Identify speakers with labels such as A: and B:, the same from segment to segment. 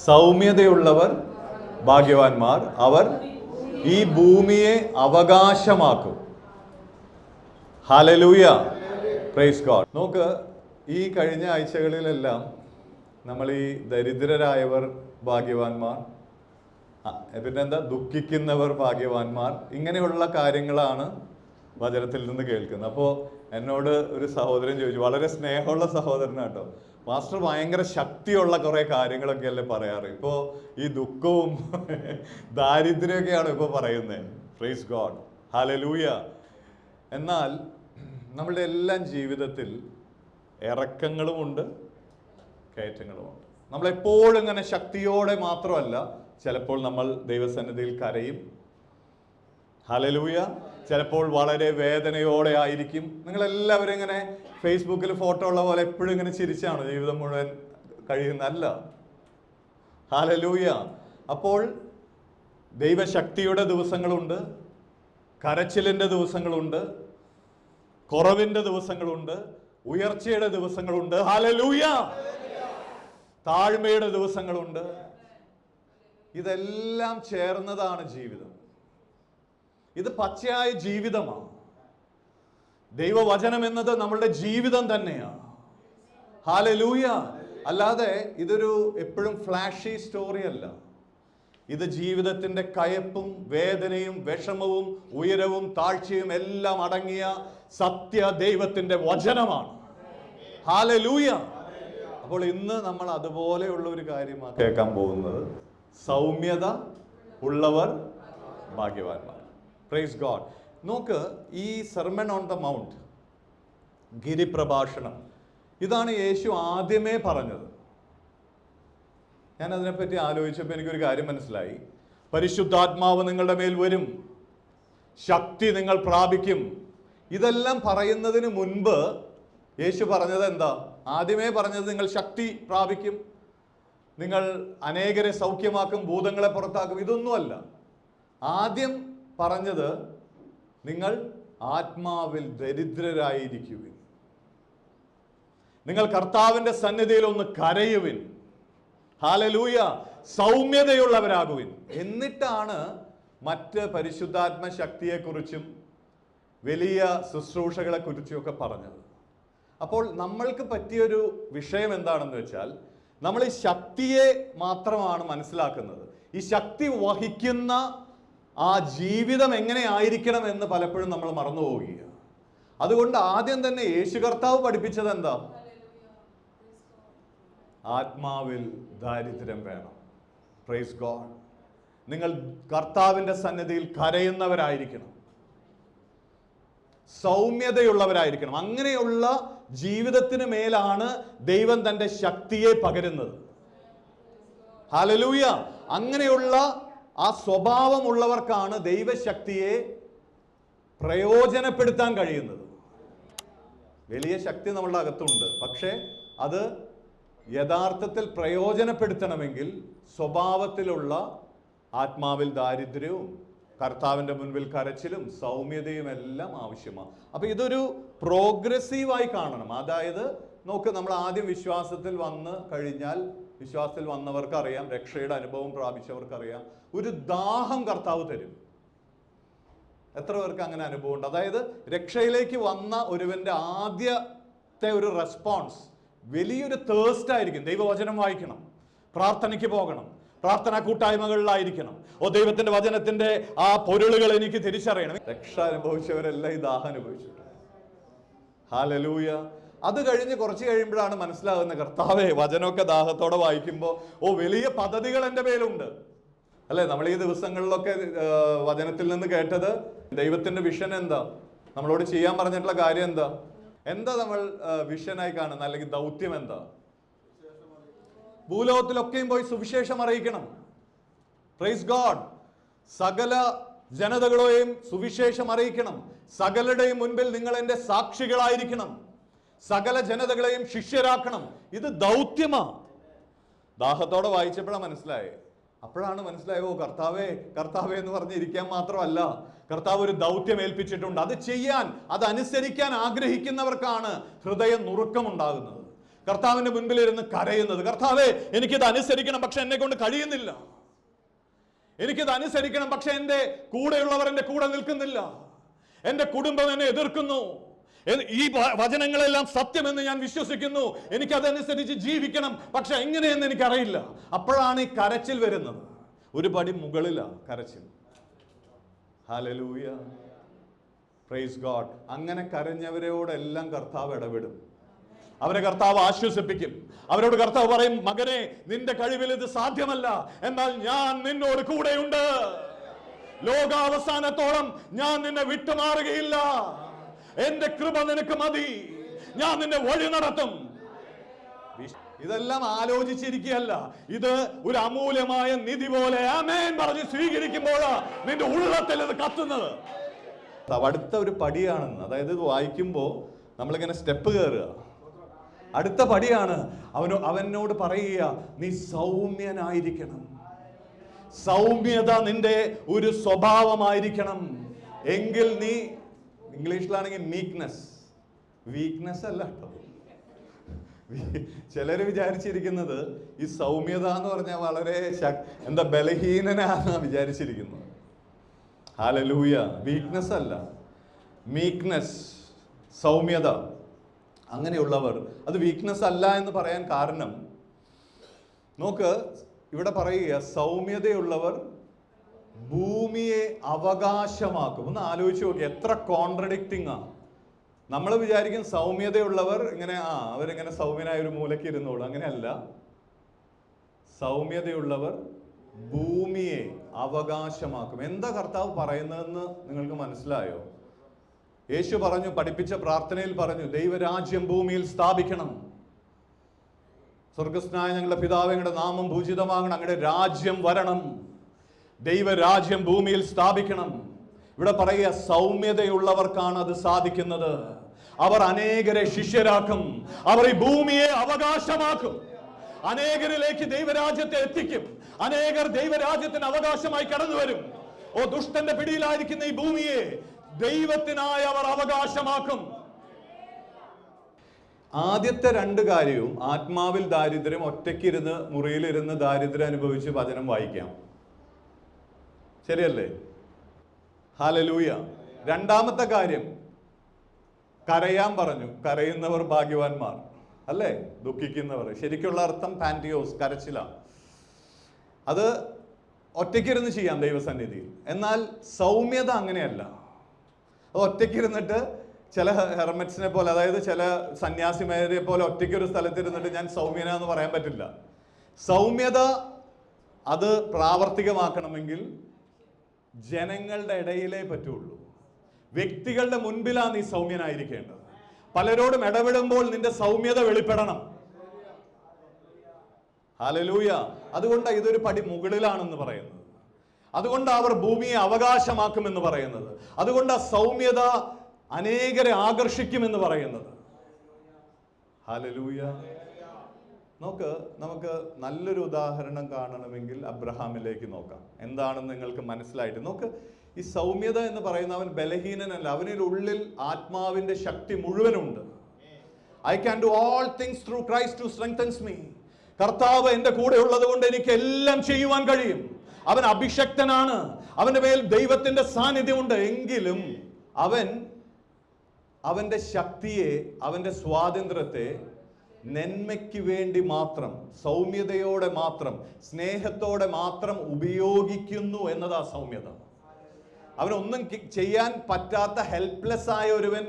A: സൗമ്യതയുള്ളവർ ഭാഗ്യവാന്മാർ, അവർ ഈ ഭൂമിയെ അവകാശമാക്കും. Hallelujah, praise God. നോക്ക്, ഈ കഴിഞ്ഞ ആഴ്ചകളിലെല്ലാം നമ്മൾ ഈ ദരിദ്രരായവർ ഭാഗ്യവാന്മാർ, പിന്നെന്താ ദുഃഖിക്കുന്നവർ ഭാഗ്യവാന്മാർ, ഇങ്ങനെയുള്ള കാര്യങ്ങളാണ് വചനത്തിൽ നിന്ന് കേൾക്കുന്നത്. അപ്പോൾ എന്നോട് ഒരു സഹോദരൻ ചോദിച്ചു, വളരെ സ്നേഹമുള്ള സഹോദരനാട്ടോ, പാസ്റ്റർ ഭയങ്കര ശക്തിയുള്ള കുറേ കാര്യങ്ങളൊക്കെ അല്ലേ പറയാറ്, ഇപ്പോൾ ഈ ദുഃഖവും ദാരിദ്ര്യമൊക്കെയാണ് ഇപ്പോൾ പറയുന്നത്. Praise God, hallelujah. എന്നാൽ നമ്മളുടെ എല്ലാം ജീവിതത്തിൽ ഇറക്കങ്ങളുമുണ്ട്, കയറ്റങ്ങളുമുണ്ട്. നമ്മളെപ്പോഴും ഇങ്ങനെ ശക്തിയോടെ മാത്രമല്ല, ചിലപ്പോൾ നമ്മൾ ദൈവസന്നിധിയിൽ കരയും. ഹല്ലേലൂയ. ചിലപ്പോൾ വളരെ വേദനയോടെ ആയിരിക്കും. നിങ്ങളെല്ലാവരും ഇങ്ങനെ ഫേസ്ബുക്കിൽ ഫോട്ടോ ഉള്ള പോലെ എപ്പോഴും ഇങ്ങനെ ചിരിച്ചാണ് ജീവിതം മുഴുവൻ കഴിയുന്നതല്ല. ഹല്ലേലൂയ. അപ്പോൾ ദൈവശക്തിയുടെ ദിവസങ്ങളുണ്ട്, കരച്ചിലിൻ്റെ ദിവസങ്ങളുണ്ട്, കുറവിൻ്റെ ദിവസങ്ങളുണ്ട്, ഉയർച്ചയുടെ ദിവസങ്ങളുണ്ട്. ഹല്ലേലൂയ. താഴ്മയുടെ ദിവസങ്ങളുണ്ട്. ഇതെല്ലാം ചേർന്നതാണ് ജീവിതം. ഇത് പച്ചയായ ജീവിതമാണ്. ദൈവവചനം എന്നത് നമ്മളുടെ ജീവിതം തന്നെയാണ്. ഹല്ലേലൂയ. അല്ലാതെ ഇതൊരു എപ്പോഴും ഫ്ലാഷി സ്റ്റോറി അല്ല. ഇത് ജീവിതത്തിന്റെ കയപ്പും വേദനയും വിഷമവും ഉയരവും താഴ്ചയും എല്ലാം അടങ്ങിയ സത്യ ദൈവത്തിന്റെ വചനമാണ്. ഹല്ലേലൂയ. അപ്പോൾ ഇന്ന് നമ്മൾ അതുപോലെയുള്ള ഒരു കാര്യമാണ് കേൾക്കാൻ പോകുന്നത്. സൗമ്യത ഉള്ളവർ ഭാഗ്യവാന്മാർ. Praise God. നോക്ക്, ഈ സെർമൺ ഓൺ ദ മൗണ്ട്, ഗിരിപ്രഭാഷണം, ഇതാണ് യേശു ആദ്യമേ പറഞ്ഞത്. ഞാൻ അതിനെപ്പറ്റി ആലോചിച്ചപ്പോൾ എനിക്കൊരു കാര്യം മനസ്സിലായി. പരിശുദ്ധാത്മാവ് നിങ്ങളുടെ മേൽ വരും, ശക്തി നിങ്ങൾ പ്രാപിക്കും. ഇതെല്ലാം പറയുന്നതിന് മുൻപ് യേശു പറഞ്ഞത് എന്താ? ആദ്യമേ പറഞ്ഞത് നിങ്ങൾ ശക്തി പ്രാപിക്കും, നിങ്ങൾ അനേകരെ സൗഖ്യമാക്കും, ഭൂതങ്ങളെ പുറത്താക്കും. ഇതൊന്നുമല്ല. ആദ്യം പറഞ്ഞത് നിങ്ങൾ ആത്മാവിൽ ദരിദ്രരായിരിക്കുവിൻ, നിങ്ങൾ കർത്താവിന്റെ സന്നിധിയിൽ ഒന്ന് കരയുവിൻ. ഹല്ലേലൂയ. സൗമ്യതയുള്ളവരാകുവിൻ. എന്നിട്ടാണ് മറ്റ് പരിശുദ്ധാത്മ ശക്തിയെക്കുറിച്ചും വലിയ ശുശ്രൂഷകളെ കുറിച്ചും ഒക്കെ പറഞ്ഞത്. അപ്പോൾ നമ്മൾക്ക് പറ്റിയൊരു വിഷയം എന്താണെന്ന് വെച്ചാൽ, നമ്മൾ ഈ ശക്തിയെ മാത്രമാണ് മനസ്സിലാക്കുന്നത്. ഈ ശക്തി വഹിക്കുന്ന ആ ജീവിതം എങ്ങനെ ആയിരിക്കണം എന്ന് പലപ്പോഴും നമ്മൾ മറന്നു പോവുകയാണ്. അതുകൊണ്ട് ആദ്യം തന്നെ യേശു കർത്താവ് പഠിപ്പിച്ചത് എന്താ? ആത്മാവിൽ ദാരിദ്ര്യം വേണം. Praise God. നിങ്ങൾ കർത്താവിന്റെ സന്നിധിയിൽ കരയുന്നവരായിരിക്കണം, സൗമ്യതയുള്ളവരായിരിക്കണം. അങ്ങനെയുള്ള ജീവിതത്തിന് മേലാണ് ദൈവം തന്റെ ശക്തിയെ പകരുന്നത്. ഹല്ലേലൂയ. അങ്ങനെയുള്ള ആ സ്വഭാവമുള്ളവർക്കാണ് ദൈവശക്തിയെ പ്രയോജനപ്പെടുത്താൻ കഴിയുന്നത്. വലിയ ശക്തി നമ്മളുടെ അകത്തുണ്ട്, പക്ഷേ അത് യഥാർത്ഥത്തിൽ പ്രയോജനപ്പെടുത്തണമെങ്കിൽ സ്വഭാവത്തിലുള്ള ആത്മാവിൽ ദാരിദ്ര്യവും കർത്താവിന്റെ മുൻപിൽ കരച്ചിലും സൗമ്യതയും എല്ലാം ആവശ്യമാണ്. അപ്പൊ ഇതൊരു പ്രോഗ്രസീവായി കാണണം. അതായത് നോക്ക്, നമ്മൾ ആദ്യം വിശ്വാസത്തിൽ വന്ന് കഴിഞ്ഞാൽ, വിശ്വാസത്തിൽ വന്നവർക്ക് അറിയാം, രക്ഷയുടെ അനുഭവം പ്രാപിച്ചവർക്കറിയാം, ഒരു ദാഹം കർത്താവ് തരും. എത്ര പേർക്ക് അങ്ങനെ അനുഭവം ഉണ്ട്? അതായത് രക്ഷയിലേക്ക് വന്ന ഒരുവന്റെ ആദ്യത്തെ ഒരു റെസ്പോൺസ് വലിയൊരു തേഴ്സ്റ്റ് ആയിരിക്കും. ദൈവവചനം വായിക്കണം, പ്രാർത്ഥനയ്ക്ക് പോകണം, പ്രാർത്ഥനാ കൂട്ടായ്മകളിലായിരിക്കണം, ദൈവത്തിന്റെ വചനത്തിന്റെ ആ പൊരുളുകൾ എനിക്ക് തിരിച്ചറിയണം. രക്ഷ അനുഭവിച്ചവരെല്ലാം ഈ ദാഹം അനുഭവിച്ചിട്ടുണ്ട്. ഹല്ലേലൂയ. അത് കഴിഞ്ഞ് കുറച്ച് കഴിയുമ്പോഴാണ് മനസ്സിലാകുന്നത്, കർത്താവേ, വചനമൊക്കെ ദാഹത്തോടെ വായിക്കുമ്പോൾ വലിയ പദ്ധതികൾ എൻ്റെ മേലുണ്ട്. അല്ലെ, നമ്മൾ ഈ ദിവസങ്ങളിലൊക്കെ വചനത്തിൽ നിന്ന് കേട്ടത് ദൈവത്തിന്റെ വിഷൻ എന്താ, നമ്മളോട് ചെയ്യാൻ പറഞ്ഞിട്ടുള്ള കാര്യം എന്താ, എന്താ നമ്മൾ വിഷനായി കാണുന്നത്, അല്ലെങ്കിൽ ദൗത്യം എന്താ? ഭൂലോകത്തിലൊക്കെയും പോയി സുവിശേഷം അറിയിക്കണം. Praise God. സകല ജനതകളെയും സുവിശേഷം അറിയിക്കണം. സകലരുടെയും മുൻപിൽ നിങ്ങൾ എൻ്റെ സാക്ഷികളായിരിക്കണം. സകല ജനതകളെയും ശിഷ്യരാക്കണം. ഇത് ദൗത്യമാണ്. ദാഹത്തോടെ വായിച്ചപ്പോഴാണ് മനസ്സിലായേ. അപ്പോഴാണ് മനസ്സിലായോ, കർത്താവേ കർത്താവേ എന്ന് പറഞ്ഞിരിക്കാൻ മാത്രമല്ല, കർത്താവ് ഒരു ദൗത്യം ഏൽപ്പിച്ചിട്ടുണ്ട്. അത് ചെയ്യാൻ, അത് അനുസരിക്കാൻ ആഗ്രഹിക്കുന്നവർക്കാണ് ഹൃദയ നുറുക്കമുണ്ടാകുന്നത്. കർത്താവിന്റെ മുൻപിലിരുന്ന് കരയുന്നത്, കർത്താവേ എനിക്കിത് അനുസരിക്കണം, പക്ഷെ എന്നെ കൊണ്ട് കഴിയുന്നില്ല. എനിക്കിത് അനുസരിക്കണം, പക്ഷെ എൻ്റെ കൂടെയുള്ളവർ എൻ്റെ കൂടെ നിൽക്കുന്നില്ല. എൻ്റെ കുടുംബം എന്നെ എതിർക്കുന്നു. ഈ വചനങ്ങളെല്ലാം സത്യമെന്ന് ഞാൻ വിശ്വസിക്കുന്നു, എനിക്കതനുസരിച്ച് ജീവിക്കണം, പക്ഷെ എങ്ങനെയെന്ന് എനിക്കറിയില്ല. അപ്പോഴാണ് ഈ കരച്ചിൽ വരുന്നത്. ഒരു പടി മുകളിലാണ് കരച്ചിൽ. Hallelujah, praise God. അങ്ങനെ കരഞ്ഞവരോടെല്ലാം കർത്താവ് ഇടപെടും. അവരെ കർത്താവ് ആശ്വസിപ്പിക്കും. അവരോട് കർത്താവ് പറയും, മകനെ, നിന്റെ കഴിവിൽ ഇത് സാധ്യമല്ല, എന്നാൽ ഞാൻ നിന്നോട് കൂടെയുണ്ട്. ലോകാവസാനത്തോളം ഞാൻ നിന്നെ വിട്ടുമാറുകയില്ല. എന്റെ കൃപ നിനക്ക് മതി, ഞാൻ നിന്നെ വഴി നടത്തും. ഇതെല്ലാം ആലോചിച്ചിരിക്കുകയല്ല, ഇത് ഒരു അമൂല്യമായ നിധി പോലെ ആമേൻ പറഞ്ഞ് സ്വീകരിക്കുമ്പോൾ നിന്റെ ഉള്ളത്തിൽ ഇത് കത്തുന്നത്. അടുത്ത ഒരു പടിയാണെന്ന്, അതായത് ഇത് വായിക്കുമ്പോൾ നമ്മളിങ്ങനെ സ്റ്റെപ്പ് കയറുക. അടുത്ത പടിയാണ്. അവനോട് പറയുക, നീ സൗമ്യനായിരിക്കണം. സൗമ്യത നിന്റെ ഒരു സ്വഭാവമായിരിക്കണം. എങ്കിൽ നീ, ഇംഗ്ലീഷിലാണെങ്കിൽ മീക്ക്നെസ്, വീക്ക്നെസ് അല്ല കേട്ടോ. ചിലര് വിചാരിച്ചിരിക്കുന്നത് ഈ സൗമ്യത എന്ന് പറഞ്ഞാൽ വളരെ ബലഹീനനാണ് വിചാരിച്ചിരിക്കുന്നത്. ഹല്ലേലൂയ. വീക്ക്നെസ് അല്ല, മീക്ക്നെസ്, സൗമ്യത. അങ്ങനെയുള്ളവർ, അത് വീക്ക്നെസ് അല്ല എന്ന് പറയാൻ കാരണം, നോക്ക് ഇവിടെ പറയുക, സൗമ്യതയുള്ളവർ ഭൂമിയെ അവകാശമാക്കും. ഒന്ന് ആലോചിച്ച് നോക്കി, എത്ര കോൺട്രഡിക്റ്റിംഗ് ആണ്. നമ്മൾ വിചാരിക്കും സൗമ്യതയുള്ളവർ ഇങ്ങനെ അവരിങ്ങനെ സൗമ്യനായ ഒരു മൂലയ്ക്ക് ഇരുന്നോളൂ. അങ്ങനെയല്ല. സൗമ്യതയുള്ളവർ ഭൂമിയെ അവകാശമാക്കും. എന്താ കർത്താവ് പറയുന്നതെന്ന് നിങ്ങൾക്ക് മനസ്സിലായോ? യേശു പറഞ്ഞു, പഠിപ്പിച്ച പ്രാർത്ഥനയിൽ പറഞ്ഞു, ദൈവരാജ്യം ഭൂമിയിൽ സ്ഥാപിക്കണം. സ്വർഗസ്നായ ഞങ്ങളുടെ പിതാവേ, അങ്ങയുടെ നാമം പൂജിതമാകണം, അങ്ങയുടെ രാജ്യം വരണം, ദൈവരാജ്യം ഭൂമിയിൽ സ്ഥാപിക്കണം. ഇവിടെ പറയുക, സൗമ്യതയുള്ളവർക്കാണ് അത് സാധിക്കുന്നത്. അവർ അനേകരെ ശിഷ്യരാക്കും. അവർ ഈ ഭൂമിയെ അവകാശമാക്കും. അനേകരിലേക്ക് ദൈവരാജ്യത്തെ എത്തിക്കും. അനേകർ ദൈവരാജ്യത്തിന് അവകാശമായി കടന്നു വരും. ഓ, ദുഷ്ടന്റെ പിടിയിലായിരിക്കുന്ന ഈ ഭൂമിയെ ദൈവത്തിനായി അവർ അവകാശമാക്കും. ആദ്യത്തെ രണ്ട് കാര്യവും, ആത്മാവിൽ ദാരിദ്ര്യം, ഒറ്റയ്ക്കിരുന്ന് മുറിയിലിരുന്ന് ദാരിദ്ര്യം അനുഭവിച്ച് വചനം വായിക്കാം. ശരിയല്ലേ? ഹല്ലേലൂയ. രണ്ടാമത്തെ കാര്യം, കരയാൻ പറഞ്ഞു. കരയുന്നവർ ഭാഗ്യവാന്മാർ, അല്ലേ? ദുഃഖിക്കുന്നവർ. ശരിക്കുള്ള അർത്ഥം പാന്റിയോസ്, കരച്ചിലാണ്. അത് ഒറ്റയ്ക്കിരുന്ന് ചെയ്യാം ദൈവസന്നിധിയിൽ. എന്നാൽ സൗമ്യത അങ്ങനെയല്ല. അത് ഒറ്റയ്ക്കിരുന്നിട്ട് ചില ഹെർമറ്റ്സിനെ പോലെ, അതായത് ചില സന്യാസിമാരെ പോലെ ഒറ്റയ്ക്കൊരു സ്ഥലത്തിരുന്നിട്ട് ഞാൻ സൗമ്യനാന്ന് പറയാൻ പറ്റില്ല. സൗമ്യത അത് പ്രാവർത്തികമാക്കണമെങ്കിൽ ജനങ്ങളുടെ ഇടയിലേ പറ്റുള്ളൂ. വ്യക്തികളുടെ മുൻപിലാണ് നീ സൗമ്യനായിരിക്കേണ്ടത്. പലരോടും ഇടപെടുമ്പോൾ നിന്റെ സൗമ്യത വെളിപ്പെടണം. ഹല്ലേലൂയ. അതുകൊണ്ടാണ് ഇതൊരു പടി മുകളിലാണെന്ന് പറയുന്നത്. അതുകൊണ്ടാണ് അവർ ഭൂമിയെ അവകാശമാക്കുമെന്ന് പറയുന്നത്. അതുകൊണ്ടാണ് സൗമ്യത അനേകരെ ആകർഷിക്കുമെന്ന് പറയുന്നത്. ഹല്ലേലൂയ. നമുക്ക് നല്ലൊരു ഉദാഹരണം കാണണമെങ്കിൽ അബ്രഹാമിലേക്ക് നോക്കാം. എന്താണെന്ന് നിങ്ങൾക്ക് മനസ്സിലായിട്ട് നോക്ക്. ഈ സൗമ്യത എന്ന് പറയുന്ന, അവൻ ബലഹീനനല്ല, അവനുള്ളിൽ ആത്മാവിന്റെ ശക്തി മുഴുവനുണ്ട്. I can do all things through Christ who strengthens me. കർത്താവ് എൻ്റെ കൂടെ ഉള്ളത് കൊണ്ട് എനിക്ക് എല്ലാം ചെയ്യുവാൻ കഴിയും. അവൻ അഭിഷക്തനാണ്, അവന്റെ മേൽ ദൈവത്തിന്റെ സാന്നിധ്യമുണ്ട്. എങ്കിലും അവന്റെ ശക്തിയെ, അവന്റെ സ്വാതന്ത്ര്യത്തെ നന്മയ്ക്ക് വേണ്ടി മാത്രം, സൗമ്യതയോടെ മാത്രം, സ്നേഹത്തോടെ മാത്രം ഉപയോഗിക്കുന്നു എന്നതാ സൗമ്യത. അവനൊന്നും ചെയ്യാൻ പറ്റാത്ത ഹെൽപ്ലെസ് ആയ ഒരുവൻ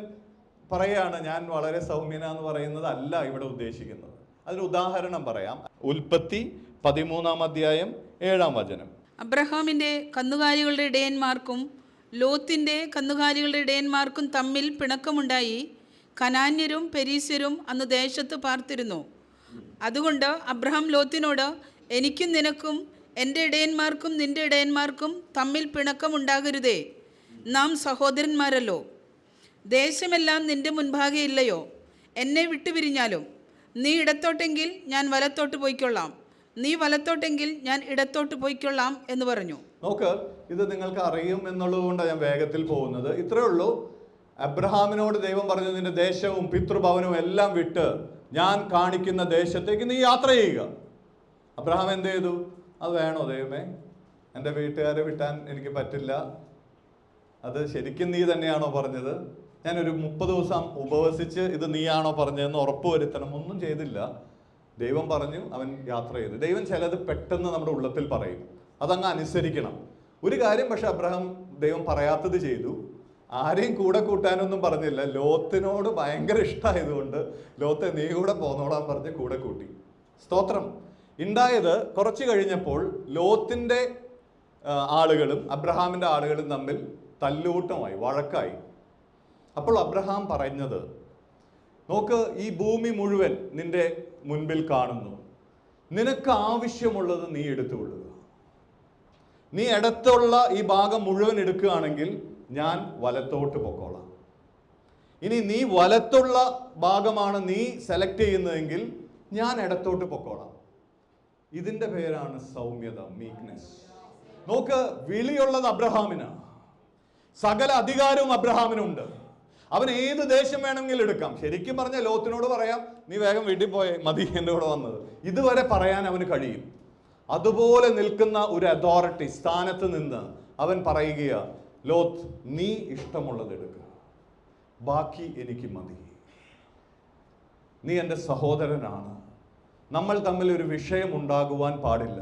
A: പറയാണ് ഞാൻ വളരെ സൗമ്യനാന്ന് പറയുന്നത് അല്ല ഇവിടെ ഉദ്ദേശിക്കുന്നത്. അതിന് ഉദാഹരണം പറയാം. ഉൽപ്പത്തി 13-7
B: അബ്രഹാമിന്റെ കന്നുകാലികളുടെ ഇടയന്മാർക്കും ലോത്തിന്റെ കന്നുകാലികളുടെ ഇടയന്മാർക്കും തമ്മിൽ പിണക്കമുണ്ടായി. കനാന്യരും പെരീസ്യരും അന്ന് ദേശത്ത് പാർത്തിരുന്നു. അതുകൊണ്ട് അബ്രഹാം ലോത്തിനോട്, എനിക്കും നിനക്കും എൻ്റെ ഇടയന്മാർക്കും നിന്റെ ഇടയന്മാർക്കും തമ്മിൽ പിണക്കമുണ്ടാകരുതേ, നാം സഹോദരന്മാരല്ലോ. ദേശമെല്ലാം നിന്റെ മുൻപാകെ ഇല്ലയോ? എന്നെ വിട്ടുപിരിഞ്ഞാലും നീ ഇടത്തോട്ടെങ്കിൽ ഞാൻ വലത്തോട്ട് പോയിക്കൊള്ളാം, നീ വലത്തോട്ടെങ്കിൽ ഞാൻ ഇടത്തോട്ട് പോയിക്കൊള്ളാം എന്ന് പറഞ്ഞു.
A: നോക്ക്, ഇത് നിങ്ങൾക്ക് അറിയും എന്നുള്ളത് കൊണ്ടാണ് ഞാൻ വേഗത്തിൽ പോകുന്നത്. ഇത്രയേ ഉള്ളൂ. അബ്രഹാമിനോട് ദൈവം പറഞ്ഞു, നിന്റെ ദേശവും പിതൃഭവനവും എല്ലാം വിട്ട് ഞാൻ കാണിക്കുന്ന ദേശത്തേക്ക് നീ യാത്ര ചെയ്യുക. അബ്രഹാം എന്ത് ചെയ്തു? അത് വേണോ ദൈവമേ? എൻ്റെ വീട്ടുകാരെ വിട്ടാൻ എനിക്ക് പറ്റില്ല. അത് ശരിക്കും നീ തന്നെയാണോ പറഞ്ഞത്? ഞാനൊരു 30 ദിവസം ഉപവസിച്ച് ഇത് നീയാണോ പറഞ്ഞതെന്ന് ഉറപ്പുവരുത്തണം. ഒന്നും ചെയ്തില്ല. ദൈവം പറഞ്ഞു, അവൻ യാത്ര ചെയ്തു. ദൈവം ചിലത് പെട്ടെന്ന് നമ്മുടെ ഉള്ളത്തിൽ പറയും, അതങ്ങ് അനുസരിക്കണം. ഒരു കാര്യം പക്ഷെ അബ്രഹാം ദൈവം പറയാത്തത് ചെയ്തു. ആരെയും കൂടെ കൂട്ടാനൊന്നും പറഞ്ഞില്ല. ലോത്തിനോട് ഭയങ്കര ഇഷ്ടമായതുകൊണ്ട് ലോത്തെ നീ കൂടെ പോന്നോളാൻ പറഞ്ഞ് കൂടെ കൂട്ടി. സ്തോത്രം. ഉണ്ടായത് കുറച്ച് കഴിഞ്ഞപ്പോൾ ലോത്തിന്റെ ആളുകളും അബ്രഹാമിന്റെ ആളുകളും തമ്മിൽ തല്ലൂട്ടമായി, വഴക്കായി. അപ്പോൾ അബ്രഹാം പറഞ്ഞത്, നോക്ക്, ഈ ഭൂമി മുഴുവൻ നിന്റെ മുൻപിൽ കാണുന്നു. നിനക്ക് ആവശ്യമുള്ളത് നീ എടുത്തുകൊള്ളുക. നീ ഇടത്തുള്ള ഈ ഭാഗം മുഴുവൻ എടുക്കുകയാണെങ്കിൽ ഞാൻ വലത്തോട്ട് പൊക്കോളാം. ഇനി നീ വലത്തുള്ള ഭാഗമാണ് നീ സെലക്ട് ചെയ്യുന്നതെങ്കിൽ ഞാൻ ഇടത്തോട്ട് പൊക്കോളാം. ഇതിന്റെ പേരാണ് സൗമ്യത, മീക്നെസ്. നോക്ക്, വിളിയുള്ളത് അബ്രഹാമിനാണ്. സകല അധികാരവും അബ്രഹാമിനുണ്ട്. അവൻ ഏത് ദേശം വേണമെങ്കിലും എടുക്കാം. ശരിക്കും പറഞ്ഞ ലോത്തിനോട് പറയാം, നീ വേഗം വീട്ടിൽ പോയേ മതി, എൻ്റെ കൂടെ വന്നത്. ഇതുവരെ പറയാൻ അവന് കഴിയും. അതുപോലെ നിൽക്കുന്ന ഒരു അതോറിറ്റി സ്ഥാനത്ത് നിന്ന് അവൻ പറയുക, ലോത്ത്, നീ ഇഷ്ടമുള്ളത് എടുക്കുക, ബാക്കി എനിക്ക് മതി. നീ എൻ്റെ സഹോദരനാണ്. നമ്മൾ തമ്മിൽ ഒരു വിഷയം ഉണ്ടാകുവാൻ പാടില്ല.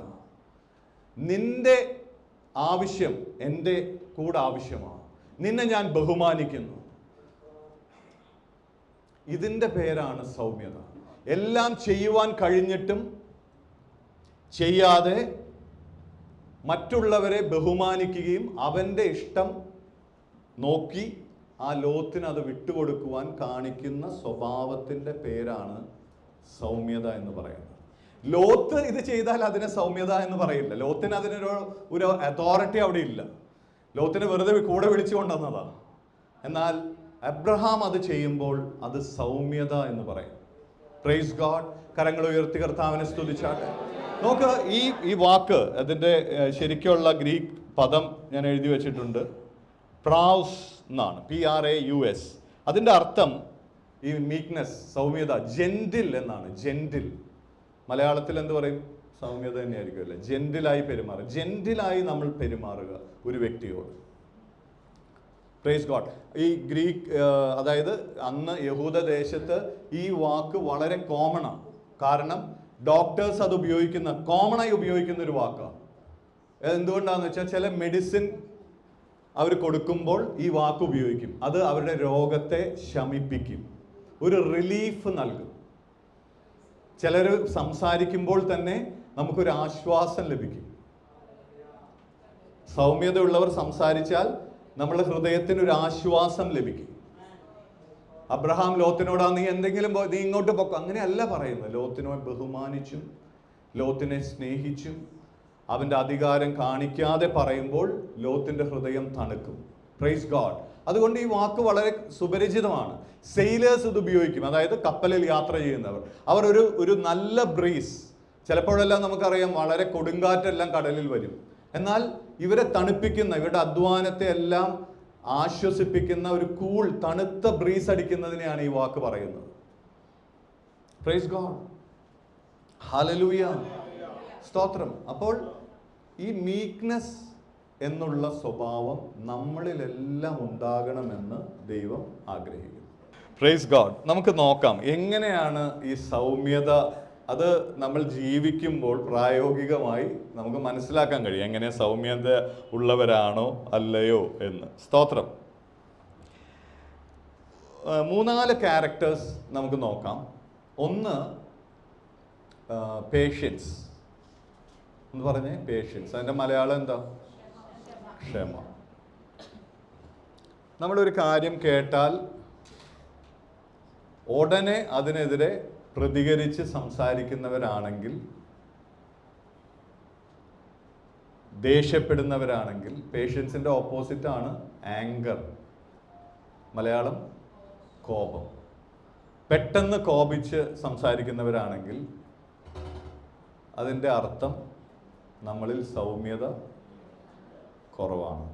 A: നിന്റെ ആവശ്യം എൻ്റെ കൂടെ ആവശ്യമാണ്. നിന്നെ ഞാൻ ബഹുമാനിക്കുന്നു. ഇതിൻ്റെ പേരാണ് സൗമ്യത. എല്ലാം ചെയ്യുവാൻ കഴിഞ്ഞിട്ടും ചെയ്യാതെ മറ്റുള്ളവരെ ബഹുമാനിക്കുകയും അവൻ്റെ ഇഷ്ടം നോക്കി ആ ലോത്തിന് അത് വിട്ടുകൊടുക്കുവാൻ കാണിക്കുന്ന സ്വഭാവത്തിൻ്റെ പേരാണ് സൗമ്യത എന്ന് പറയുന്നത്. ലോത്ത് ഇത് ചെയ്താൽ അതിനെ സൗമ്യത എന്ന് പറയില്ല. ലോത്തിന് അതിനൊരു അതോറിറ്റി അവിടെ ഇല്ല. ലോത്തിനെ വെറുതെ കൂടെ വിളിച്ചു കൊണ്ടുവന്നതാണ്. എന്നാൽ അബ്രഹാം അത് ചെയ്യുമ്പോൾ അത് സൗമ്യത എന്ന് പറയും. Praise God. കരങ്ങൾ ഉയർത്തി കർത്താവിനെ സ്തുതിച്ചാട്ടെ. നോക്ക്, ഈ വാക്ക്, അതിൻ്റെ ശരിക്കുള്ള ഗ്രീക്ക് പദം ഞാൻ എഴുതി വെച്ചിട്ടുണ്ട്. പ്രാഉസ് എന്നാണ്, PRAUS. അതിൻ്റെ അർത്ഥം ഈ മീക്നെസ്, സൗമ്യത, ജെന്റിൽ എന്നാണ്. ജെന്റിൽ മലയാളത്തിൽ എന്ത് പറയും? സൗമ്യത തന്നെയായിരിക്കും അല്ലേ? ജെന്റിലായി പെരുമാറുക. ജെന്റിലായി നമ്മൾ പെരുമാറുക ഒരു വ്യക്തിയോട്. Praise God. ഈ ഗ്രീക്ക്, അതായത് അന്ന് യഹൂദ ദേശത്ത് ഈ വാക്ക് വളരെ കോമൺ ആണ്. കാരണം ഡോക്ടേഴ്സ് അത് കോമണായി ഉപയോഗിക്കുന്ന ഒരു വാക്കാണ്. എന്തുകൊണ്ടാണെന്ന് വെച്ചാൽ ചില മെഡിസിൻ അവർ കൊടുക്കുമ്പോൾ ഈ വാക്ക് ഉപയോഗിക്കും. അത് അവരുടെ രോഗത്തെ ശമിപ്പിക്കും, ഒരു റിലീഫ് നൽകും. ചിലർ സംസാരിക്കുമ്പോൾ തന്നെ നമുക്കൊരു ആശ്വാസം ലഭിക്കും. സൗമ്യതയുള്ളവർ സംസാരിച്ചാൽ നമ്മുടെ ഹൃദയത്തിന് ഒരു ആശ്വാസം ലഭിക്കും. അബ്രഹാം ലോത്തിനോടാ, നീ എന്തെങ്കിലും നീ ഇങ്ങോട്ട് പൊക്കോ, അങ്ങനെയല്ല പറയുന്നത്. ലോത്തിനെ ബഹുമാനിച്ചും ലോത്തിനെ സ്നേഹിച്ചും അവൻ്റെ അധികാരം കാണിക്കാതെ പറയുമ്പോൾ ലോത്തിൻ്റെ ഹൃദയം തണുക്കും. Praise God. അതുകൊണ്ട് ഈ വാക്ക് വളരെ സുപരിചിതമാണ്. സെയിലേഴ്സ് ഇത് ഉപയോഗിക്കും. അതായത് കപ്പലിൽ യാത്ര ചെയ്യുന്നവർ, അവർ ഒരു നല്ല ബ്രീസ്, ചിലപ്പോഴെല്ലാം നമുക്കറിയാം വളരെ കൊടുങ്കാറ്റെല്ലാം കടലിൽ വരും. എന്നാൽ ഇവരെ തണുപ്പിക്കുന്ന, ഇവരുടെ അധ്വാനത്തെ എല്ലാം ആശ്വസിപ്പിക്കുന്ന ഒരു കൂൾ തണുത്ത ബ്രീസ് അടിക്കുന്നതിനെയാണ് ഈ വാക്ക് പറയുന്നത്. Praise God. ഹല്ലേലൂയ. സ്തോത്രം. അപ്പോൾ ഈ മീക്നെസ് എന്നുള്ള സ്വഭാവം നമ്മളിലെല്ലാം ഉണ്ടാകണമെന്ന് ദൈവം ആഗ്രഹിക്കുന്നു. Praise God. നമുക്ക് നോക്കാം എങ്ങനെയാണ് ഈ സൗമ്യത, അത് നമ്മൾ ജീവിക്കുമ്പോൾ പ്രായോഗികമായി നമുക്ക് മനസ്സിലാക്കാൻ കഴിയും എങ്ങനെ സൗമ്യത ഉള്ളവരാണോ അല്ലയോ എന്ന്. സ്തോത്രം. 3-4 ക്യാരക്ടേഴ്സ് നമുക്ക് നോക്കാം. ഒന്ന്, പേഷ്യൻസ് എന്ന് പറഞ്ഞേ. പേഷ്യൻസ്, അതിൻ്റെ മലയാളം എന്താ? ക്ഷമ. നമ്മളൊരു കാര്യം കേട്ടാൽ ഉടനെ അതിനെതിരെ പ്രതികരിച്ച് സംസാരിക്കുന്നവരാണെങ്കിൽ, ദേഷ്യപ്പെടുന്നവരാണെങ്കിൽ, പേഷ്യൻസിൻ്റെ ഓപ്പോസിറ്റാണ് ആങ്കർ. മലയാളം കോപം. പെട്ടെന്ന് കോപിച്ച് സംസാരിക്കുന്നവരാണെങ്കിൽ അതിൻ്റെ അർത്ഥം നമ്മളിൽ സൗമ്യത കുറവാണ്.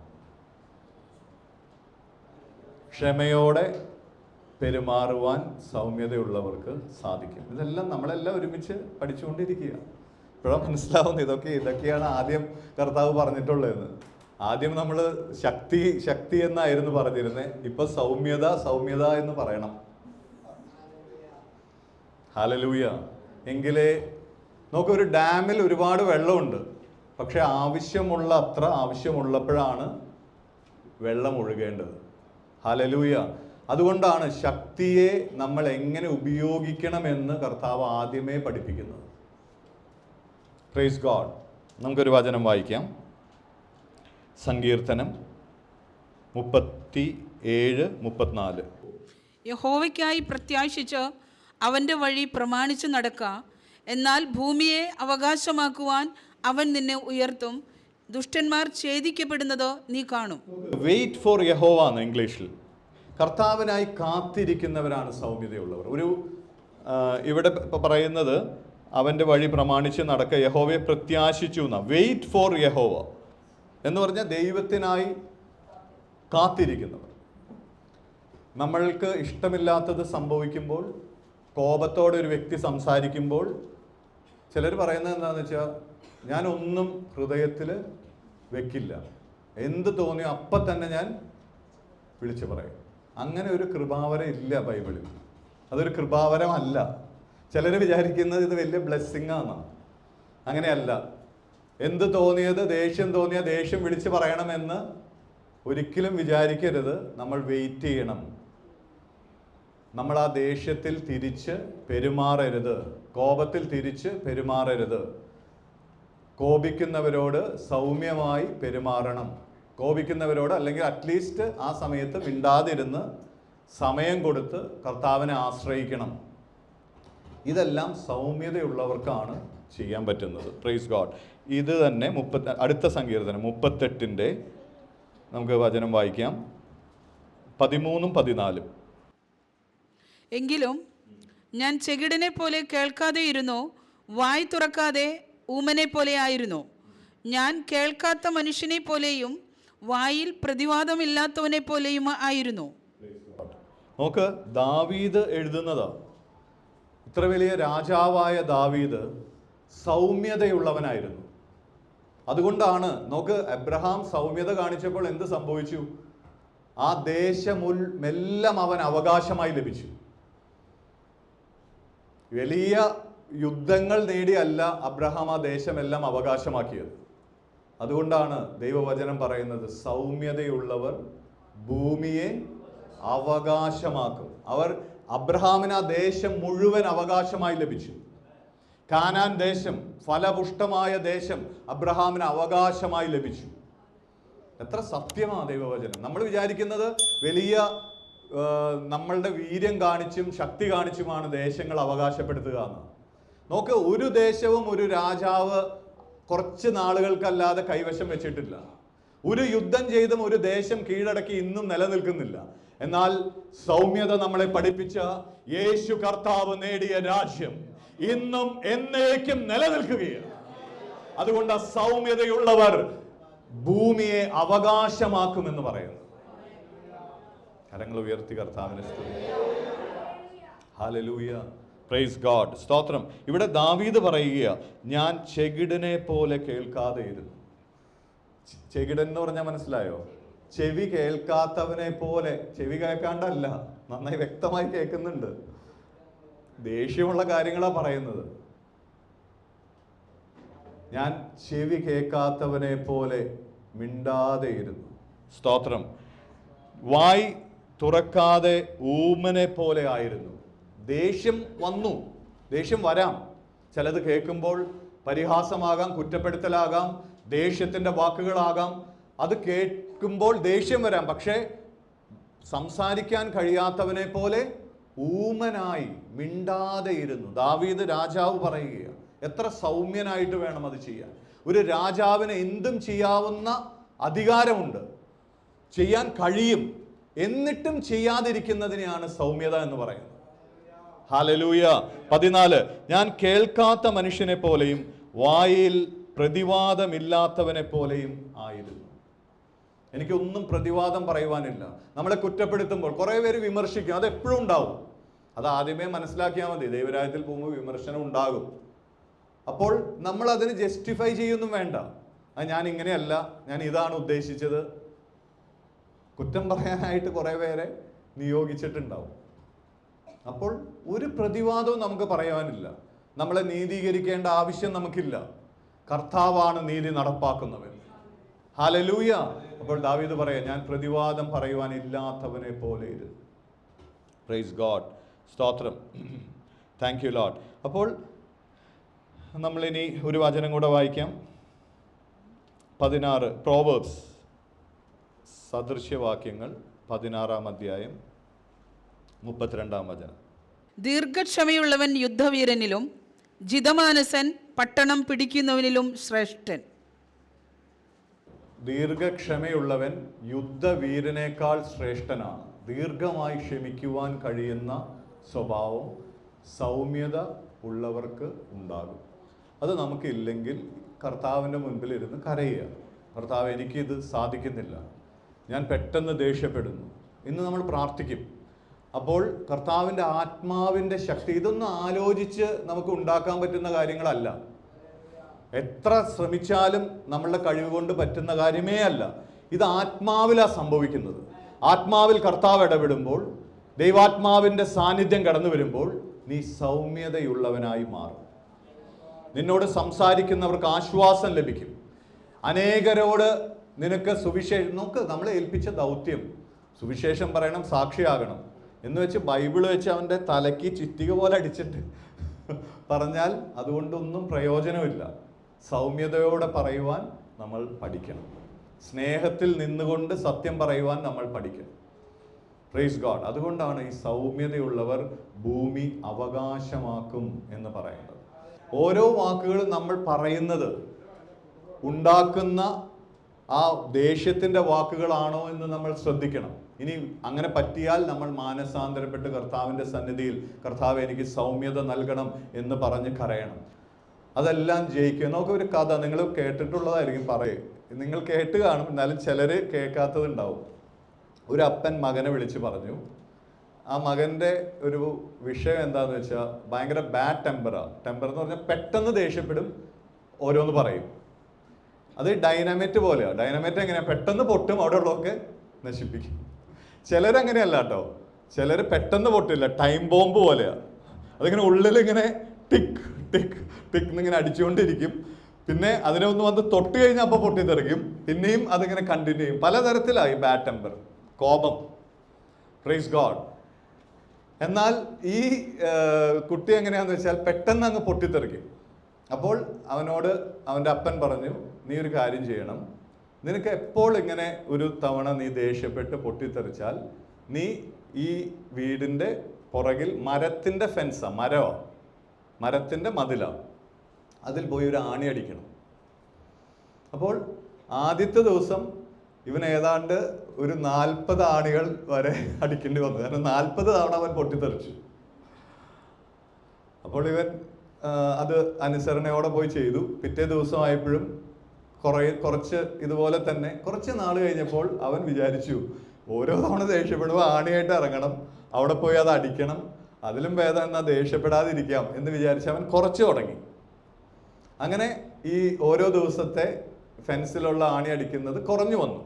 A: ക്ഷമയോടെ പെരുമാറുവാൻ സൗമ്യതയുള്ളവർക്ക് സാധിക്കും. ഇതെല്ലാം നമ്മളെല്ലാം ഒരുമിച്ച് പഠിച്ചുകൊണ്ടിരിക്കുക. ഇപ്പോഴും മനസ്സിലാവുന്നു ഇതൊക്കെയാണ് ആദ്യം കർത്താവ് പറഞ്ഞിട്ടുള്ളതെന്ന്. ആദ്യം നമ്മൾ ശക്തി എന്നായിരുന്നു പറഞ്ഞിരുന്നത്. ഇപ്പൊ സൗമ്യത എന്ന് പറയണം. ഹല്ലേലൂയ. എങ്കിലേ നമുക്കൊരു ഡാമിൽ ഒരുപാട് വെള്ളമുണ്ട്, പക്ഷെ ആവശ്യമുള്ളപ്പോഴാണ് വെള്ളം ഒഴുകേണ്ടത്. ഹല്ലേലൂയ. അതുകൊണ്ടാണ് ശക്തിയെ നമ്മൾ എങ്ങനെ ഉപയോഗിക്കണമെന്ന് കർത്താവ് ആദ്യമേ പഠിപ്പിക്കുന്നത്. Praise God. നമുക്കൊരു വചനം വായിക്കാം. സങ്കീർത്തനം 37:34.
B: യഹോവയ്ക്കായി പ്രത്യാശിച്ച് അവൻ്റെ വഴി പ്രമാണിച്ച് നടക്കുക, എന്നാൽ ഭൂമിയെ അവകാശമാക്കുവാൻ അവൻ നിന്നെ ഉയർത്തും. ദുഷ്ടന്മാർ ഛേദിക്കപ്പെടുന്നത് നീ കാണും.
A: വെയിറ്റ് ഫോർ യഹോവ എന്ന് ഇംഗ്ലീഷിൽ. കർത്താവിനായി കാത്തിരിക്കുന്നവരാണ് സൗമ്യതയുള്ളവർ. ഇവിടെ പറയുന്നത് അവൻ്റെ വഴി പ്രമാണിച്ച് നടക്കുക, യഹോവയെ പ്രത്യാശിച്ചു എന്നാ. വെയിറ്റ് ഫോർ യഹോവ എന്ന് പറഞ്ഞാൽ ദൈവത്തിനായി കാത്തിരിക്കുന്നവർ. നമ്മൾക്ക് ഇഷ്ടമില്ലാത്തത് സംഭവിക്കുമ്പോൾ, കോപത്തോടെ ഒരു വ്യക്തി സംസാരിക്കുമ്പോൾ, ചിലർ പറയുന്നത് എന്താണെന്ന് വെച്ചാൽ, ഞാനൊന്നും ഹൃദയത്തിൽ വെക്കില്ല, എന്ത് തോന്നിയോ അപ്പം തന്നെ ഞാൻ വിളിച്ചു പറയും. അങ്ങനെ ഒരു കൃപാവരം ഇല്ല ബൈബിളിൽ. അതൊരു കൃപാവരമല്ല. ചിലർ വിചാരിക്കുന്നത് ഇത് വലിയ ബ്ലെസ്സിങ് ആണ്. അങ്ങനെയല്ല. എന്ത് തോന്നിയത്, ദേഷ്യം തോന്നിയ ദേഷ്യം വിളിച്ച് പറയണമെന്ന് ഒരിക്കലും വിചാരിക്കരുത്. നമ്മൾ വെയിറ്റ് ചെയ്യണം. നമ്മൾ ആ ദേഷ്യത്തിൽ തിരിച്ച് പെരുമാറരുത്, കോപത്തിൽ തിരിച്ച് പെരുമാറരുത്. കോപിക്കുന്നവരോട് സൗമ്യമായി പെരുമാറണം. കോപിക്കുന്നവരോട് അല്ലെങ്കിൽ അറ്റ്ലീസ്റ്റ് ആ സമയത്ത് മിണ്ടാതിരുന്ന് സമയം കൊടുത്ത് കർത്താവിനെ ആശ്രയിക്കണം. ഇതെല്ലാം സൗമ്യതയുള്ളവർക്കാണ് ചെയ്യാൻ പറ്റുന്നത്. Praise God. ഇത് തന്നെ അടുത്ത സങ്കീർത്തനം 38 നമുക്ക് വചനം വായിക്കാം. 13-14.
B: എങ്കിലും ഞാൻ ചെകിടനെ പോലെ കേൾക്കാതെ ഇരുന്നു, വായ് തുറക്കാതെ ഊമനെ പോലെ ആയിരുന്നു. ഞാൻ കേൾക്കാത്ത മനുഷ്യനെ പോലെയും വായിൽ പ്രതിവാദമില്ലാത്തവനെ പോലെയും ആയിരുന്നു.
A: നോക്ക്, ദാവീദ് എഴുതുന്നതാ. ഇത്ര വലിയ രാജാവായ ദാവീദ് സൗമ്യതയുള്ളവനായിരുന്നു. അതുകൊണ്ടാണ് നോക്ക്, അബ്രഹാം സൗമ്യത കാണിച്ചപ്പോൾ എന്ത് സംഭവിച്ചു? ആ ദേശമെല്ലാം അവൻ അവകാശമായി ലഭിച്ചു. വലിയ യുദ്ധങ്ങൾ നേടിയല്ല അബ്രഹാം ആ ദേശമെല്ലാം അവകാശമാക്കിയത്. അതുകൊണ്ടാണ് ദൈവവചനം പറയുന്നത്, സൗമ്യതയുള്ളവർ ഭൂമിയെ അവകാശമാക്കും. അബ്രഹാമിന് ആ ദേശം മുഴുവൻ അവകാശമായി ലഭിച്ചു. കാനാൻ ദേശം, ഫലപുഷ്ടമായ ദേശം അബ്രഹാമിന് അവകാശമായി ലഭിച്ചു. എത്ര സത്യമാണ് ദൈവവചനം. നമ്മൾ വിചാരിക്കുന്നത് വലിയ നമ്മളുടെ വീര്യം കാണിച്ചും ശക്തി കാണിച്ചുമാണ് ദേശങ്ങൾ അവകാശപ്പെടുത്തുക എന്ന്. നോക്ക്, ഒരു ദേശവും ഒരു രാജാവ് കുറച്ച് നാളുകൾക്കല്ലാതെ കൈവശം വെച്ചിട്ടില്ല. ഒരു യുദ്ധം ചെയ്തും ഒരു ദേശം കീഴടക്കി ഇന്നും നിലനിൽക്കുന്നില്ല. എന്നാൽ സൗമ്യത നമ്മളെ പഠിപ്പിച്ച യേശു കർത്താവ് നേടിയ രാജ്യം ഇന്നും എന്നേക്കും നിലനിൽക്കുകയാണ്. അതുകൊണ്ട് സൗമ്യതയുള്ളവർ ഭൂമിയെ അവകാശമാക്കുമെന്ന് പറയുന്നു. കരങ്ങൾ ഉയർത്തി കർത്താവിനെ സ്തുതിക്കുക. ഹല്ലേലൂയ. Price God. സ്തോത്രം. ഇവിടെ ദാവീദ് പറയുക, ഞാൻ ചെകിടനെ പോലെ കേൾക്കാതെ ഇരുന്നു. ചെകിടൻ എന്ന് പറഞ്ഞാൽ മനസ്സിലായോ? ചെവി കേൾക്കാത്തവനെ പോലെ. ചെവി കേൾക്കാണ്ടല്ല, നന്നായി വ്യക്തമായി കേൾക്കുന്നുണ്ട്. ദേഷ്യമുള്ള കാര്യങ്ങളാണ് പറയുന്നത്. ഞാൻ ചെവി കേൾക്കാത്തവനെ പോലെ മിണ്ടാതെ ഇരുന്നു. സ്തോത്രം. വായ് തുറക്കാതെ ഊമനെ പോലെ ആയിരുന്നു. ദേഷ്യം വന്നു, ദേഷ്യം വരാം. ചിലത് കേൾക്കുമ്പോൾ പരിഹാസമാകാം, കുറ്റപ്പെടുത്തലാകാം, ദേഷ്യത്തിൻ്റെ വാക്കുകളാകാം. അത് കേൾക്കുമ്പോൾ ദേഷ്യം വരാം. പക്ഷേ സംസാരിക്കാൻ കഴിയാത്തവനെ പോലെ ഊമനായി മിണ്ടാതെ ഇരുന്നു. ദാവീദ് രാജാവ് പറയുകയാണ്. എത്ര സൗമ്യനായിട്ട് വേണം അത് ചെയ്യാൻ. ഒരു രാജാവിന് എന്തും ചെയ്യാവുന്ന അധികാരമുണ്ട്, ചെയ്യാൻ കഴിയും. എന്നിട്ടും ചെയ്യാതിരിക്കുന്നതിനെയാണ് സൗമ്യത എന്ന് പറയുന്നത്. ഹല്ലേലൂയ. 14. ഞാൻ കേൾക്കാത്ത മനുഷ്യനെ പോലെയും വായിൽ പ്രതിവാദമില്ലാത്തവനെ പോലെയും ആയിരുന്നു. എനിക്കൊന്നും പ്രതിവാദം പറയുവാനില്ല. നമ്മളെ കുറ്റപ്പെടുത്തുമ്പോൾ കുറേ പേര് വിമർശിക്കും, അത് എപ്പോഴും ഉണ്ടാവും. അത് ആദ്യമേ മനസ്സിലാക്കിയാൽ മതി. ദൈവരാജ്യത്തിൽ പോകുമ്പോൾ വിമർശനം ഉണ്ടാകും. അപ്പോൾ നമ്മൾ അതിന് ജസ്റ്റിഫൈ ചെയ്യൊന്നും വേണ്ട. ഞാൻ ഇങ്ങനെയല്ല, ഞാൻ ഇതാണ് ഉദ്ദേശിച്ചത്. കുറ്റം പറയാനായിട്ട് കുറേ പേരെ നിയോഗിച്ചിട്ടുണ്ടാവും. അപ്പോൾ ഒരു പ്രതിവാദവും നമുക്ക് പറയാനില്ല. നമ്മളെ നീതീകരിക്കേണ്ട ആവശ്യം നമുക്കില്ല. കർത്താവാണ് നീതി നടപ്പാക്കുന്നവൻ. ഹല്ലേലൂയ. അപ്പോൾ ദാവീദ് പറയാം, ഞാൻ പ്രതിവാദം പറയുവാൻ ഇല്ലാത്തവനെ പോലെ ഇരു. Praise God. സ്തോത്രം. Thank you Lord. അപ്പോൾ നമ്മളിനി ഒരു വചനം കൂടെ വായിക്കാം. 16 പ്രോവേർബ്സ്, സദൃശ്യവാക്യങ്ങൾ 16-ാം അധ്യായം 32-ാം വചനം.
B: ദീർഘക്ഷമയുള്ളവൻ യുദ്ധവീരനിലും ജിതമാനസൻ പട്ടണം പിടിക്കുന്നവനിലും ശ്രേഷ്ഠൻ.
A: ദീർഘക്ഷമയുള്ളവൻ യുദ്ധവീരനേക്കാൾ ശ്രേഷ്ഠനാണ്. ദീർഘമായി ക്ഷമിക്കുവാൻ കഴിയുന്ന സ്വഭാവം, സൗമ്യത ഉള്ളവർക്ക് ഉണ്ടാകും. അത് നമുക്കില്ലെങ്കിൽ കർത്താവിൻ്റെ മുൻപിൽ ഇരുന്ന് കരയുക. കർത്താവ്, എനിക്കിത് സാധിക്കുന്നില്ല, ഞാൻ പെട്ടെന്ന് ദേഷ്യപ്പെടുന്നു. ഇന്ന് നമ്മൾ പ്രാർത്ഥിക്കും. അപ്പോൾ കർത്താവിൻ്റെ ആത്മാവിൻ്റെ ശക്തി, ഇതൊന്നും ആലോചിച്ച് നമുക്ക് ഉണ്ടാക്കാൻ പറ്റുന്ന കാര്യങ്ങളല്ല. എത്ര ശ്രമിച്ചാലും നമ്മളുടെ കഴിവ് കൊണ്ട് പറ്റുന്ന കാര്യമേ അല്ല. ഇത് ആത്മാവിലാണ് സംഭവിക്കുന്നത്. ആത്മാവിൽ കർത്താവ് ഇടപെടുമ്പോൾ, ദൈവാത്മാവിൻ്റെ സാന്നിധ്യം കടന്നു വരുമ്പോൾ നീ സൗമ്യതയുള്ളവനായി മാറും. നിന്നോട് സംസാരിക്കുന്നവർക്ക് ആശ്വാസം ലഭിക്കും. അനേകരോട് നിനക്ക് സുവിശേഷം, നോക്ക്, നമ്മളെ ഏൽപ്പിച്ച ദൗത്യം സുവിശേഷം പറയണം, സാക്ഷിയാകണം എന്ന് വെച്ച് ബൈബിള് വെച്ച് അവൻ്റെ തലയ്ക്ക് ചുറ്റിക പോലെ അടിച്ചിട്ട് പറഞ്ഞാൽ അതുകൊണ്ടൊന്നും പ്രയോജനമില്ല. സൗമ്യതയോടെ പറയുവാൻ നമ്മൾ പഠിക്കണം. സ്നേഹത്തിൽ നിന്നുകൊണ്ട് സത്യം പറയുവാൻ നമ്മൾ പഠിക്കണം. Praise God. അതുകൊണ്ടാണ് ഈ സൗമ്യതയുള്ളവർ ഭൂമി അവകാശമാക്കും എന്ന് പറയുന്നത്. ഓരോ വാക്കുകളും നമ്മൾ പറയുന്നത് ഉണ്ടാക്കുന്ന ആ ദേഷ്യത്തിൻ്റെ വാക്കുകളാണോ എന്ന് നമ്മൾ ശ്രദ്ധിക്കണം. ഇനി അങ്ങനെ പറ്റിയാൽ നമ്മൾ മാനസാന്തരപ്പെട്ട് കർത്താവിൻ്റെ സന്നിധിയിൽ, കർത്താവ് എനിക്ക് സൗമ്യത നൽകണം എന്ന് പറഞ്ഞ് കരയണം. അതെല്ലാം ജയിക്കുക. നമുക്കൊരു കഥ നിങ്ങൾ കേട്ടിട്ടുള്ളതായിരിക്കും, പറയും, നിങ്ങൾ കേട്ട് കാണും, എന്നാലും ചിലർ കേൾക്കാത്തതുണ്ടാവും. ഒരു അപ്പൻ മകനെ വിളിച്ച് പറഞ്ഞു. ആ മകൻ്റെ ഒരു വിഷയം എന്താന്ന് വെച്ചാൽ ഭയങ്കര ബാഡ് ടെമ്പറാണ്. ടെമ്പർ എന്ന് പറഞ്ഞാൽ പെട്ടെന്ന് ദേഷ്യപ്പെടും, ഓരോന്ന് പറയും. അത് ഡൈനാമൈറ്റ് പോലെയാണ്. ഡൈനാമൈറ്റ് എങ്ങനെയാണ്? പെട്ടെന്ന് പൊട്ടും, അവിടെ ഉള്ളതൊക്കെ നശിപ്പിക്കും. ചിലരങ്ങനെയല്ല കേട്ടോ. ചിലർ പെട്ടെന്ന് പൊട്ടില്ല, ടൈം ബോംബ് പോലെയാണ്. അതിങ്ങനെ ഉള്ളിലിങ്ങനെ ടിക്ക് ടിക്ക് ടിക്ക് എന്നിങ്ങനെ അടിച്ചുകൊണ്ടിരിക്കും. പിന്നെ അതിനെ ഒന്ന് വന്ന് തൊട്ട് കഴിഞ്ഞാൽ അപ്പോൾ പൊട്ടിത്തെറിക്കും. പിന്നെയും അതിങ്ങനെ കണ്ടിന്യൂ ചെയ്യും. പലതരത്തിലായി ബാഡ് ടെമ്പർ, കോപം. Praise God. എന്നാൽ ഈ കുട്ടി എങ്ങനെയാന്ന് വെച്ചാൽ പെട്ടെന്ന് അങ്ങ് പൊട്ടിത്തെറിക്കും. അപ്പോൾ അവനോട് അവൻ്റെ അപ്പൻ പറഞ്ഞു, നീ ഒരു കാര്യം ചെയ്യണം, നിനക്ക് എപ്പോൾ ഇങ്ങനെ ഒരു തവണ നീ ദേഷ്യപ്പെട്ട് പൊട്ടിത്തെറിച്ചാൽ നീ ഈ വീടിൻ്റെ പുറകിൽ മരത്തിൻ്റെ ഫെൻസാണ്, മരത്തിൻ്റെ മതിലാണ്, അതിൽ പോയി ഒരു ആണി അടിക്കണം. അപ്പോൾ ആദ്യത്തെ ദിവസം ഇവൻ ഏതാണ്ട് ഒരു 40 ആണികൾ വരെ അടിക്കേണ്ടി വന്നു. കാരണം 40 തവണ അവൻ പൊട്ടിത്തെറിച്ചു. അപ്പോൾ ഇവൻ അത് അനുസരണയോടെ പോയി ചെയ്തു. പിറ്റേ ദിവസമായപ്പോഴും കുറച്ച് ഇതുപോലെ തന്നെ. കുറച്ച് നാൾ കഴിഞ്ഞപ്പോൾ അവൻ വിചാരിച്ചു, ഓരോ തവണ ദേഷ്യപ്പെടുമ്പോൾ ആണിയായിട്ട് ഇറങ്ങണം, അവിടെ പോയി അത് അടിക്കണം, അതിലും ഭേദം എന്നാൽ ദേഷ്യപ്പെടാതിരിക്കാം എന്ന് വിചാരിച്ച് അവൻ കുറച്ച് തുടങ്ങി. അങ്ങനെ ഈ ഓരോ ദിവസത്തെ ഫെൻസിലുള്ള ആണി അടിക്കുന്നത് കുറഞ്ഞു വന്നു.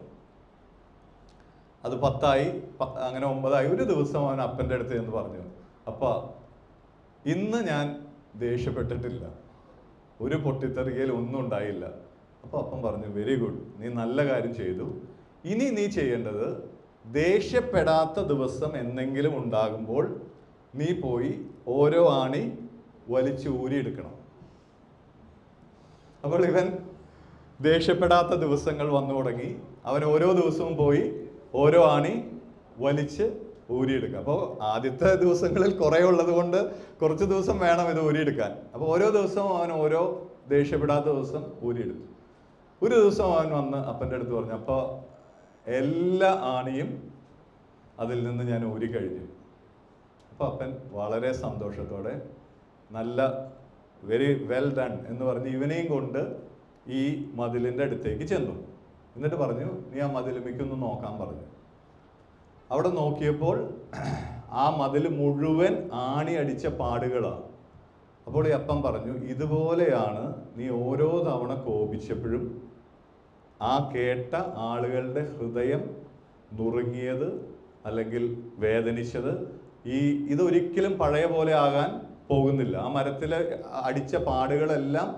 A: അത് 10 അങ്ങനെ 9. ഒരു ദിവസം അവൻ അപ്പൻ്റെ അടുത്ത് എന്ന് പറഞ്ഞു, അപ്പാ, ഇന്ന് ഞാൻ ദേഷ്യപ്പെട്ടിട്ടില്ല, ഒരു പൊട്ടിത്തെറിയൽ ഒന്നും ഉണ്ടായില്ല. അപ്പോൾ അപ്പം പറഞ്ഞു, വെരി ഗുഡ്, നീ നല്ല കാര്യം ചെയ്തു. ഇനി നീ ചെയ്യേണ്ടത്, ദേഷ്യപ്പെടാത്ത ദിവസം എന്തെങ്കിലും ഉണ്ടാകുമ്പോൾ നീ പോയി ഓരോ ആണി വലിച്ച് ഊരിയെടുക്കണം. അപ്പോൾ ഇവൻ ദേഷ്യപ്പെടാത്ത ദിവസങ്ങൾ വന്നു തുടങ്ങി. അവൻ ഓരോ ദിവസവും പോയി ഓരോ ആണി വലിച്ച് ഊരിയെടുക്കുക. അപ്പോൾ ആദ്യത്തെ ദിവസങ്ങളിൽ കുറേ ഉള്ളത് കൊണ്ട് കുറച്ച് ദിവസം വേണം ഇത് ഊരിയെടുക്കാൻ. അപ്പോൾ ഓരോ ദിവസവും അവൻ ഓരോ ദേഷ്യപ്പെടാത്ത ദിവസം ഊരിയെടുത്തു. ഒരു ദിവസം അവൻ വന്ന് അപ്പൻ്റെ അടുത്ത് പറഞ്ഞു, അപ്പോൾ എല്ലാ ആണിയും അതിൽ നിന്ന് ഞാൻ ഊരിക്കഴിഞ്ഞു. അപ്പോൾ അപ്പൻ വളരെ സന്തോഷത്തോടെ, നല്ല വെരി വെൽ ഡൺ എന്ന് പറഞ്ഞ് ഇവനെയും കൊണ്ട് ഈ മതിലിൻ്റെ അടുത്തേക്ക് ചെന്നു. എന്നിട്ട് പറഞ്ഞു, നീ ആ മതിലുമിക്കൊന്ന് നോക്കാൻ പറഞ്ഞു. അവിടെ നോക്കിയപ്പോൾ ആ മതിൽ മുഴുവൻ ആണി അടിച്ച പാടുകളാണ്. അപ്പോൾ ഈ അപ്പം പറഞ്ഞു, ഇതുപോലെയാണ് നീ ഓരോ തവണ കോപിച്ചപ്പോഴും ആ കേട്ട ആളുകളുടെ ഹൃദയം നുറുങ്ങിയത് അല്ലെങ്കിൽ വേദനിച്ചത്. ഇതൊരിക്കലും പഴയ പോലെ ആകാൻ പോകുന്നില്ല. ആ മരത്തിൽ അടിച്ച പാടുകളെല്ലാം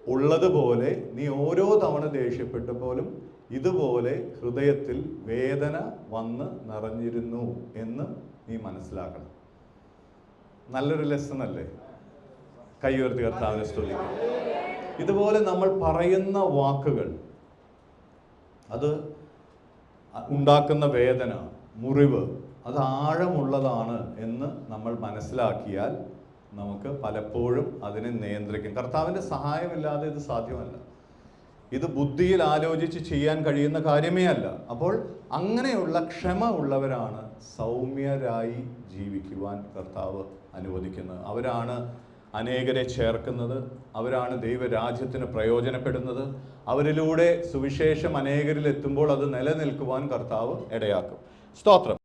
A: ഉള്ളതുപോലെ നീ ഓരോ തവണ ദേഷ്യപ്പെട്ടപ്പോഴും ഇതുപോലെ ഹൃദയത്തിൽ വേദന വന്ന് നിറഞ്ഞിരുന്നു എന്ന് നീ മനസ്സിലാക്കണം. നല്ലൊരു ലെസൺ അല്ലേ? കൈ ഉയർത്തി കർത്താവിനെ സ്തുതിക്കും. ഇതുപോലെ നമ്മൾ പറയുന്ന വാക്കുകൾ അത് ഉണ്ടാക്കുന്ന വേദന, മുറിവ്, അത് ആഴമുള്ളതാണ് എന്ന് നമ്മൾ മനസ്സിലാക്കിയാൽ നമുക്ക് പലപ്പോഴും അതിനെ നിയന്ത്രിക്കും. കർത്താവിൻ്റെ സഹായമില്ലാതെ ഇത് സാധ്യമല്ല. ഇത് ബുദ്ധിയിൽ ആലോചിച്ച് ചെയ്യാൻ കഴിയുന്ന കാര്യമേ അല്ല. അപ്പോൾ അങ്ങനെയുള്ള ക്ഷമ ഉള്ളവരാണ് സൗമ്യരായി ജീവിക്കുവാൻ കർത്താവ് അനുവദിക്കുന്നത്. അവരാണ് അനേകരെ ചേർക്കുന്നത്, അവരാണ് ദൈവരാജ്യത്തിന് പ്രയോജനപ്പെടുന്നത്. അവരിലൂടെ സുവിശേഷം അനേകരിൽ എത്തുമ്പോൾ അത് നിലനിൽക്കുവാൻ കർത്താവ് ഇടയാക്കും. സ്തോത്രം.